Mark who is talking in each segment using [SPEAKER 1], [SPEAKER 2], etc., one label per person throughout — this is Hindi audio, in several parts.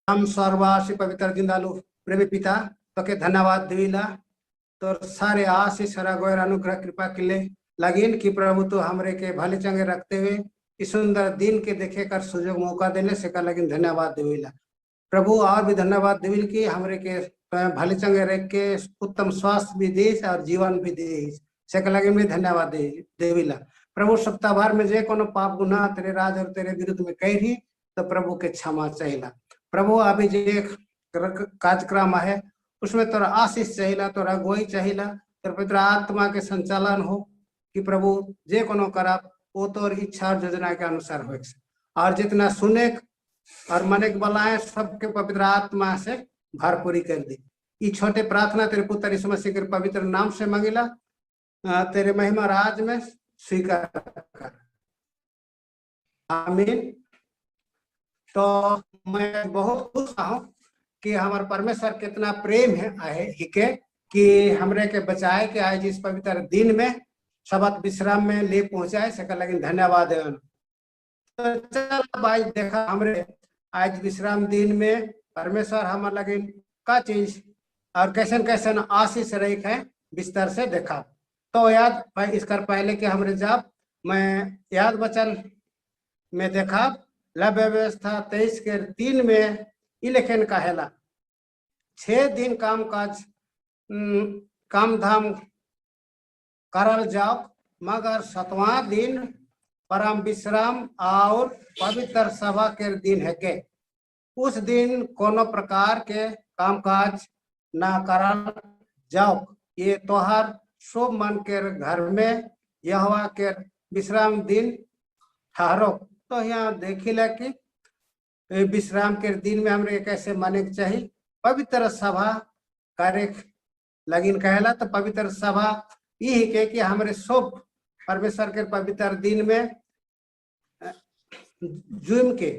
[SPEAKER 1] हम सर्वासी पवित्र जिंदालु प्रेमी पिता तो के धन्यवाद दिला तो सारे आशीष गोयर अनुग्रह कृपा के लिए लगिन कि प्रभु तो हमरे के भले चंगे रखते हुए इस सुंदर दिन के देखे कर सुजोग मौका देने से का लगिन धन्यवाद दिला प्रभु। और भी धन्यवाद दिविल की हमरे के भले चंगे रख के उत्तम स्वास्थ्य भी देश और जीवन भी देश से का लगिन में धन्यवाद देविला प्रभु। सप्ताह भर में जे कोनो पाप गुनाह तेरे राज और तेरे विरुद्ध में कही रही तो प्रभु के क्षमा चाहिए प्रभु। अभी जे कार्यक्रम है उसमें तोरा आशीष चाहिए तोरा अगुवाई चाहिए तोर पवित्र आत्मा के संचालन हो कि प्रभु जे कोनो करा वो तोर इच्छा और योजना के अनुसार हो और जितना सुने और मने के बुलाए सबके पवित्र आत्मा से भरपूरी कर दे। ये छोटे प्रार्थना तेरे पुत्र यीशु मसीह के पवित्र नाम से मांगिला तेरे महिमा राज में स्वीकार कर आमीन। तो मैं बहुत खुश हूँ कि हमारे परमेश्वर कितना प्रेम है हिके कि हमरे के बचाए के आज इस पवित्र दिन में शब्द विश्राम में ले पहुंचाए सका लेकिन धन्यवाद है। तो चल भाई देखा हमरे आज विश्राम दिन में परमेश्वर हमारे लगिन का चीज और कैसन कैसन आशीष रही है विस्तार से देखा। तो याद भाई इसकर पहले के हमरे जब मैं याद वचन में देखा लव व्यवस्था 23 के 3 में इलेक्शन का हेला 6 दिन काम काज काम धाम करल जाओ मगर 7वां दिन परम विश्राम और पवित्र सभा के दिन है के उस दिन कोनो प्रकार के कामकाज ना करल जाओ ये तोहर शुभ मन के घर में यहोवा के विश्राम दिन ठहरो। तो यहाँ देखिला कि विश्राम के दिन में हमरे कैसे माने के चाहिए पवित्र सभा कार्य लगिन कहला। तो पवित्र सभा यही के कि हमारे शुभ परमेश्वर के पवित्र दिन में जुम के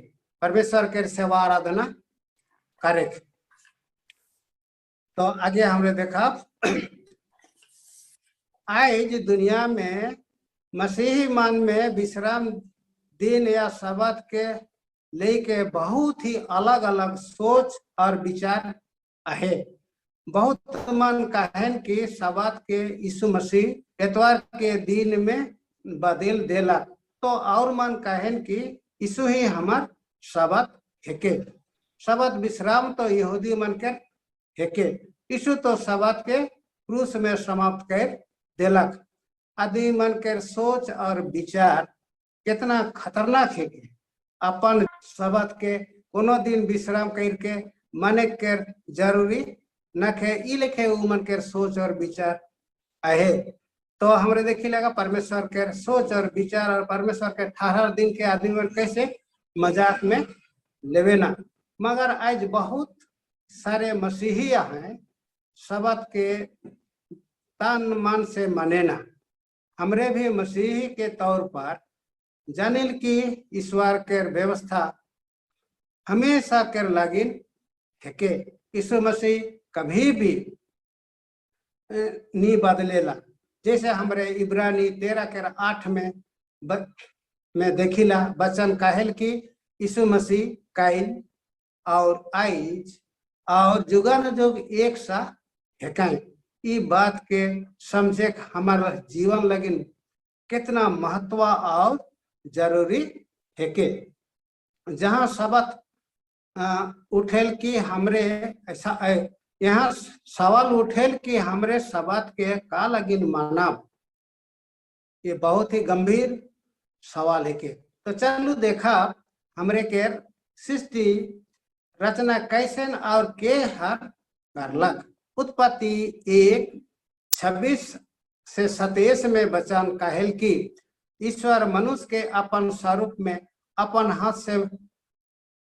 [SPEAKER 1] परमेश्वर के सेवा आराधना करे। तो आगे हमने देखा आज दुनिया में मसीही मन में विश्राम दिन या शब्द के लेके बहुत ही अलग अलग सोच और विचार है। बहुत मन कहन कि शब्द के यीशु मसीह एतवार के दिन में बदल देला तो और मन कहन कि यीशु ही हमार शब्द हेके। शब्द विश्राम तो यहूदी मन के हेके यीशु तो शब्द के क्रूस में समाप्त कर देलक। आदमी मन के सोच और विचार कितना खतरनाक है कि अपन शब्द के कोनो दिन विश्राम करके मने के जरूरी न खे ई लिखे मन के सोच और विचार आहे। तो हमरे देखी लगा परमेश्वर के सोच और विचार और परमेश्वर के 18 दिन के आदमी मन कैसे मजाक में लेवे ना। मगर आज बहुत सारे मसीहिया हैं शब्द के तन मन से मने ना। हमरे भी मसीही के तौर पर जानिल की ईश्वर के व्यवस्था हमेशा कर लागिन है के यीशु मसीह कभी भी नहीं बदलेला। जैसे हमरे इब्रानी 13 के 8 में देखिला वचन कहल की यीशु मसीह काइल और आइज और जुगन जुग एक सा है। ई बात के समझे हमारा जीवन लगिन कितना महत्व और जरूरी है के जहाँ शब्द उठेल की हमरे ऐसा यहाँ सवाल उठेल कि हमरे शब्द के का लगिन मानव। ये बहुत ही गंभीर सवाल है के। तो चलो देखा हमरे के सृष्टि रचना कैसन और के हर करलक। उत्पत्ति 1:26 से 27 में वचन कहल कि ईश्वर मनुष्य के अपन स्वरूप में अपन हाथ से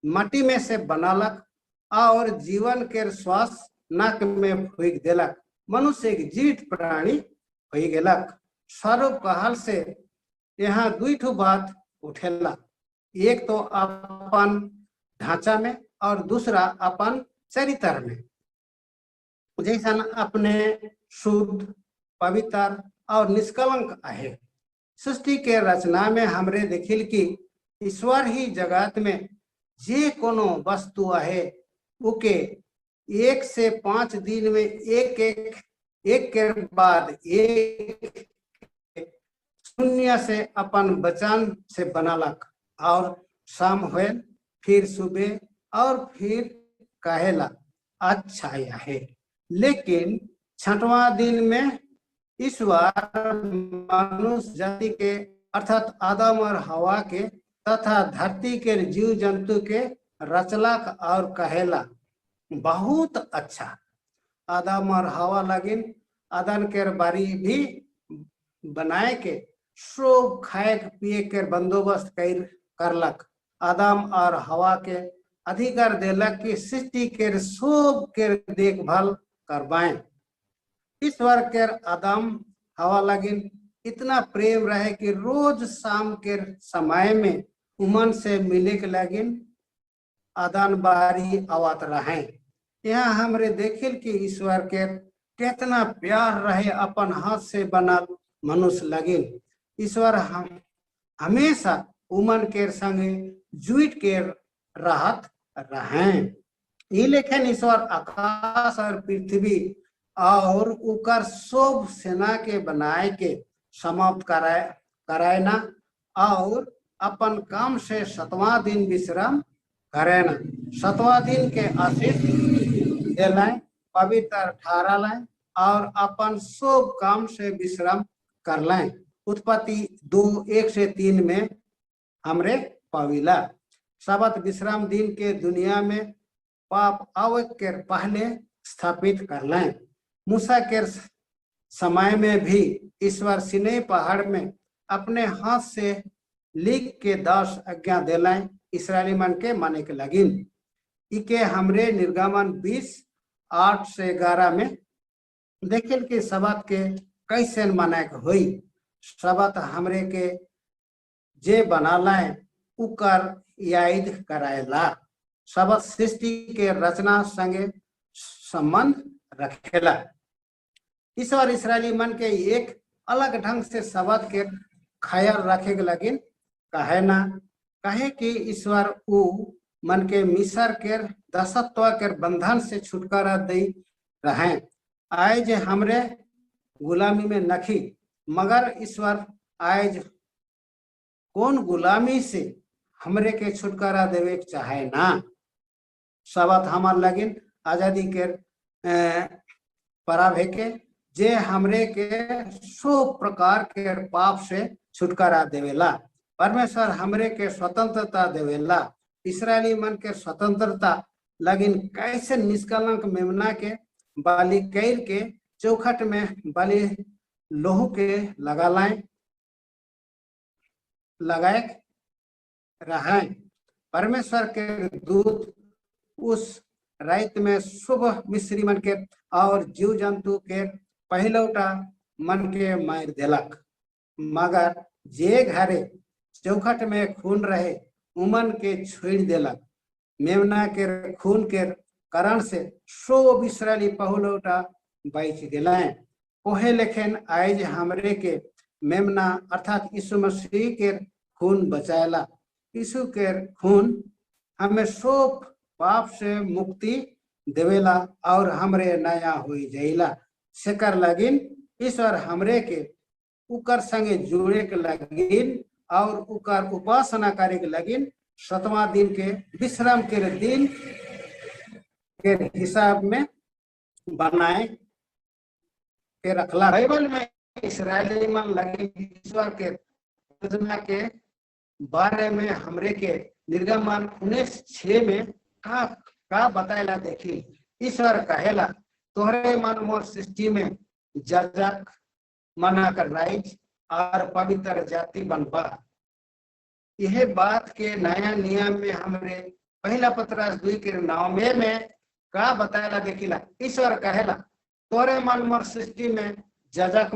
[SPEAKER 1] मट्टी में से बनालक और जीवन के श्वास नाक में फूक देलक। मनुष्य एक जीवित प्राणी हो गेलक। स्वरूप कहल से यहाँ 2 बात उठेला। एक तो अपन ढांचा में और दूसरा अपन चरित्र में। जैसा अपने शुद्ध पवित्र और निष्कलंक है। सृष्टि के रचना में हमरे देखिल कि ईश्वर ही जगत में जे कोनो वस्तु है उके 1 से 5 दिन में एक के बाद एक शून्य से अपन वचन से बनालक और शाम हुए फिर सुबह और फिर कहेला अच्छा है। लेकिन 6वां दिन में ईश्वर मनुष्य जाति के अर्थात आदम और हवा के तथा धरती के जीव जंतु के रचलक और कहेला बहुत अच्छा। आदम और हवा लगिन अदन के बारी भी बनाए के सब खाए पिए के बंदोबस्त करलक। आदम और हवा के अधिकार देलक कि सृष्टि के सब के देखभाल करवाएं। ईश्वर के आदम हवा लगिन इतना प्रेम रहे कि रोज शाम के समय में उमन से मिले के लगिन आदान बारी आवत रहे। यहाँ हमरे देखिल कि ईश्वर के कितना प्यार रहे अपन हाथ से बनल मनुष्य लगिन। ईश्वर हम हमेशा उमन के संगे जुट के रहत रहे। ये लेखन ईश्वर आकाश और पृथ्वी और उकर सब सेना के बनाए के समाप्त करायना और अपन काम से 7वां दिन विश्राम करेना। 7वां दिन के आशीष देलाय पवित्र ठहरालाय और अपन सब काम से विश्राम करलाय। उत्पत्ति 2:1-3 में हमरे पाविला सबत विश्राम दिन के दुनिया में पाप आवे के पहले स्थापित करलाय। मूसा के समय में भी ईश्वर सिनै पहाड़ में अपने हाथ से लिख के 10 आज्ञा देलाय इसराइली मन के माने के लगिन। इके हमरे निर्गमन 20:8-11 में देखिल कि सबत के कैसे मनाए के हुई। सबत हमरे के जे बनालाय उकर याद कराएला। सबत सृष्टि के रचना संगे संबंध रखेला। ईश्वर इसराइली मन के एक अलग ढंग से सबत के ख्याल रखे के लगिन कहे ना कहे कि ईश्वर उ मन के मिस्र के दासत्व के बंधन से छुटकारा दे रहे। आज हमरे गुलामी में नखी मगर ईश्वर आज कौन गुलामी से हमरे के छुटकारा देवे चाहे ना। सबत हमार लगिन आजादी के पराभे के जे हमरे के सब प्रकार के पाप से छुटकारा देवेला। परमेश्वर हमरे के स्वतंत्रता देवेला। इसराइली मन के स्वतंत्रता लगिन कैसे निष्कलंक मेमना के बाली कैर के चौखट में बाली लोहू के लगाए रहे। परमेश्वर के दूत उस रात में सुबह मिस्री मन के और जीव जंतु के पहलौटा मन के मार देलक। मगर जे घरे चौखट में खून रहे उमन के छोड़ देलक। मेमना के खून के कारण से 100 इसराइली पहलौटा बच गए। ओहे लेखन आज हमरे के मेमना अर्थात यीशु मसीह के खून बचाएला। यीशु के खून हमें सब पाप से मुक्ति देवेला और हमरे नया हुई जाइला। सेकर लगिन ईश्वर हमरे के उकर संगे जुड़े के लगिन और उकर उपासना करे के लगिन 7वां दिन के विश्राम के दिन के हिसाब में बनाए के रखला। बाइबल में इसराइली मन लगिन ईश्वर के योजना के बारे में हमरे के निर्गमन 19:6 में का बताएला देखी। ईश्वर कहेला तोहरे मन मोर सृष्टि में जजक मना कर राइज और पवित्र जाति बनबा। यह बात के नया नियम में हमरे पहला पत्रस 2:9 में का बताएला देखिला। ईश्वर कहेला तोरे मन मोर सृष्टि में जजक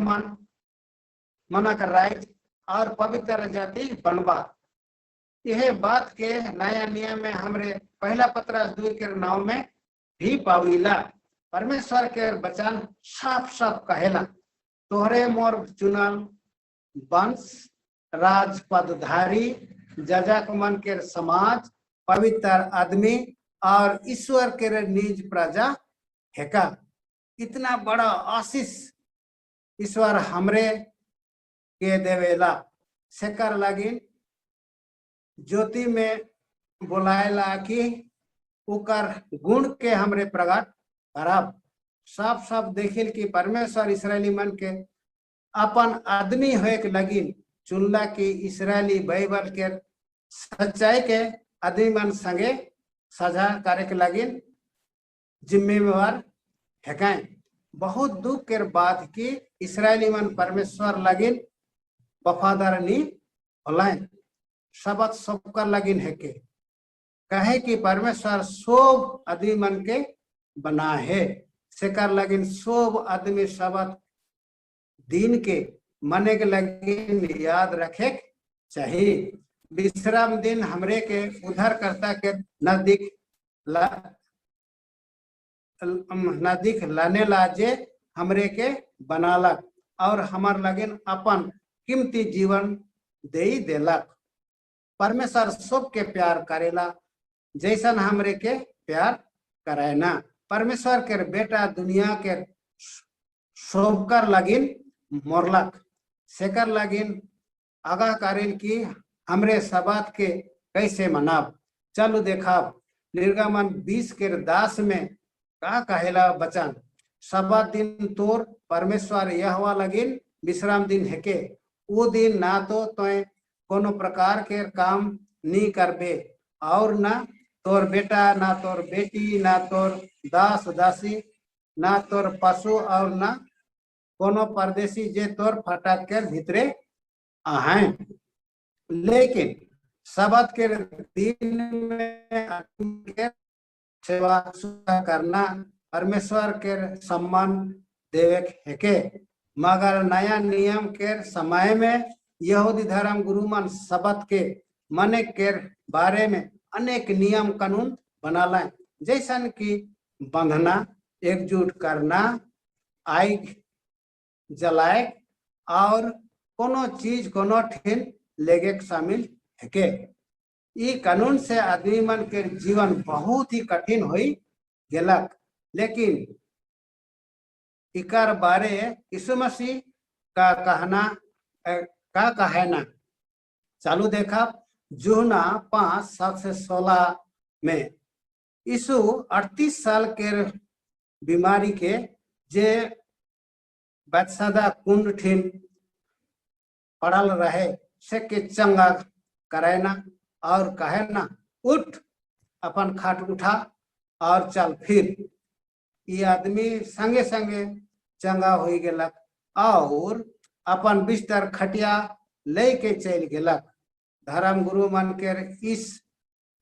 [SPEAKER 1] मना कर राइज और पवित्र जाति बनबा। यह बात के नया नियम में हमरे पहला पत्रस 2:9 में भी पाविला। परमेश्वर के वचन साफ साफ कहेला तोहरे मोर चुनल वंश राज पदधारी जजक मन के समाज पवित्र आदमी और ईश्वर के निज प्रजा हेका। इतना बड़ा आशीष ईश्वर हमरे के देवेला, सेकर लगिन ज्योति में बोलायला कि उकर गुण के हमरे प्रकट करब। साफ साफ देखिल कि परमेश्वर इसराइली मन के अपन आदमी होए के लगिन चुनला कि इसराइली बाइबल के सच्चाई के आदमी मन संगे साझा करे के लगिन जिम्मेवार हेकाएं। बहुत दुख के बात कि इसराइली मन परमेश्वर लगिन वफादार नी होलाएं, शब्द सबका लगिन है के कहे कि परमेश्वर सब आदमी मन के बना है, सेकर लगिन सब आदमी शब्द दिन के मने के लगिन याद रखे चाहिए। विश्राम दिन हमरे के उद्धारकर्ता के नजदीक लाने लाजे हमरे के बनालक और हमार लगिन अपन कीमती जीवन दे देलक। परमेश्वर सबके प्यार करेला जैसन हमरे के प्यार करायना। परमेश्वर के बेटा दुनिया के सबकर लगिन मोरलक, सेकर लगिन आगाह करेल कि हमरे शब्द के कैसे मनाब। चलो देखाब निर्गमन 20 के 10 में का कहेला बचन, शब्द दिन तोर परमेश्वर यहोवा लगिन विश्राम दिन है के, वो दिन ना तो तोय कोनो प्रकार के काम नी करबे और ना तोर बेटा ना तोर बेटी ना तोर दास दासी ना तोर पशु और ना कोनो परदेसी जे तोर फटक के भीतरे आहें। लेकिन शब्द के दिन में के सेवा करना परमेश्वर के सम्मान देवे है के। मगर नया नियम के समय में यहूदी धर्म गुरु मन शब्द के मने के बारे में अनेक नियम कानून बना लाए, जैसन कि बंधना, एकजुट करना, आग जलाए और कोनो चीज कोनो ठिन लेगे शामिल है के। ई कानून से आदमी मन के जीवन बहुत ही कठिन हुई गेलक, लेकिन इकर बारे यीशु मसीह का कहना चालू देखा। यूहन्ना 5:7-16 में यीशु 38 साल के बीमारी के जे बैतसैदा कुंड ठिन पड़ल रहे से के चंगा करायना और कहे ना, उठ अपन खाट उठा और चल फिर। ये आदमी संगे संगे चंगा हो गेलक और अपन बिस्तर खटिया लेके चल गेलक। धर्म गुरु मन के इस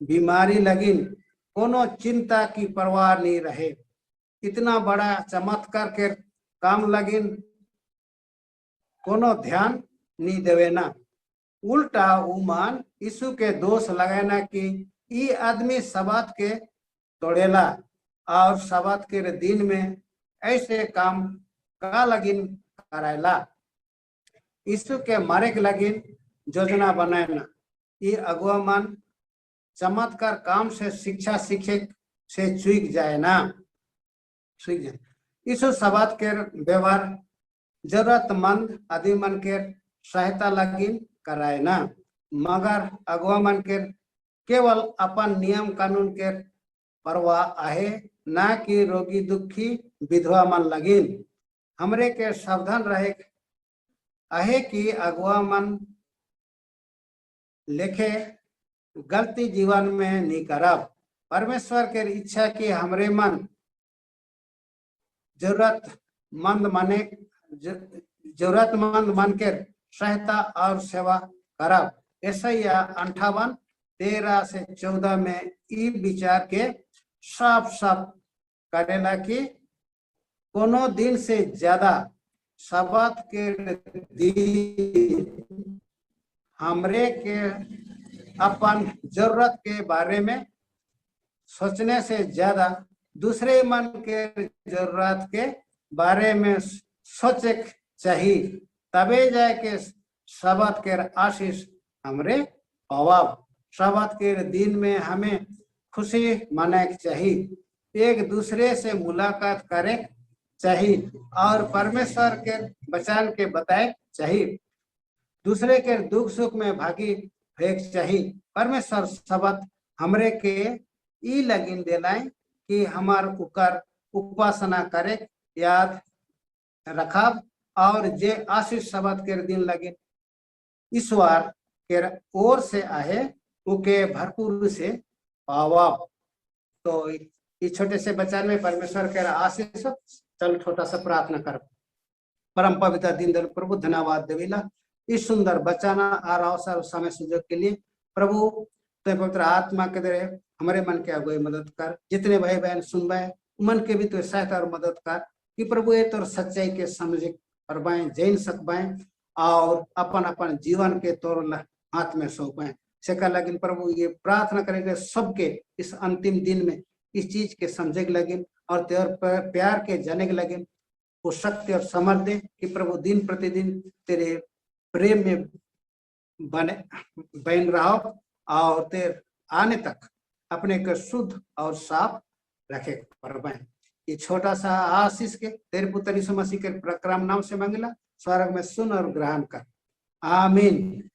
[SPEAKER 1] बीमारी लगिन कोनो चिंता की परवाह नहीं रहे। इतना बड़ा चमत्कार के काम लगिन कोनो ध्यान नहीं देवे ना, उल्टा उमान यीशु के दोष लगाना कि ये आदमी शब्द के तोड़ेला और शब्द के दिन में ऐसे काम का लगिन करायला। यीशु के मारे के लगिन योजना बनाना। ये अगुआ मन चमत्कार काम से शिक्षा सीखे से चूक जाए ना, चूक जाए। यीशु शब्द के व्यवहार जरूरतमंद आदमी मन के सहायता लगिन कराए ना, मगर अगुआ मन के केवल अपन नियम कानून के परवाह आहे, ना कि रोगी दुखी विधवा मन लगिन। हमरे के सावधान रहे आहे कि अगुआ मन लेखे गलती जीवन में नहीं करब। परमेश्वर के इच्छा कि हमरे मन जरूरतमंद मन के सहायता और सेवा करब। यशायाह 58:13-14 में ई विचार के साफ साफ करेला कि कोनो दिन से ज्यादा शब्द के दिन हमरे के अपन जरूरत के बारे में सोचने से ज्यादा दूसरे मन के जरूरत के बारे में सोचे चाहिए, तबे जाए के शब्द के आशीष हमरे पावब। शब्द के दिन में हमें खुशी मनाए चाहिए, एक दूसरे से मुलाकात करे चाहिए और परमेश्वर के वचन के बताए चाहिए, दूसरे के दुख सुख में भागी भेक चाहिए। परमेश्वर शब्द हमरे के ई लगिन दिलाए कि हमार उकर उपासना करे, याद रखब और जे आशीष शब्द के दिन लगे ईश्वर के ओर से आहे उके भरपूर से पावब। तो इस छोटे से बच्चन में परमेश्वर के आशीष। चल छोटा सा प्रार्थना कर। परम पवित्र दिन दल प्रभु धन्यवाद देविला इस सुंदर बचाना और अवसर समय सुजोग के लिए। प्रभु तो पवित्र आत्मा के दे हमारे मन के अगुए मदद कर, जितने भाई बहन सुन पाए मन के भी तो सहायता और मदद कर कि प्रभु ये तो सच्चाई के समझ करवाएं, जान सकवाएं और अपन अपन जीवन के तौर हाथ में सौंपें सेका। लेकिन प्रभु ये प्रार्थना करेंगे सबके इस अंतिम दिन में इस चीज के समझे लगे और तेरे प्यार के जाने के लगे वो शक्ति और समर्थ दे कि प्रभु दिन प्रतिदिन तेरे प्रेम में बन रहो और तेरे आने तक अपने को शुद्ध और साफ रखे। प्रभु ये छोटा सा आशीष के तेरे पुत्र यीशु मसीह के प्रक्रम नाम से मांगला, स्वर्ग में सुन और ग्रहण कर। आमीन।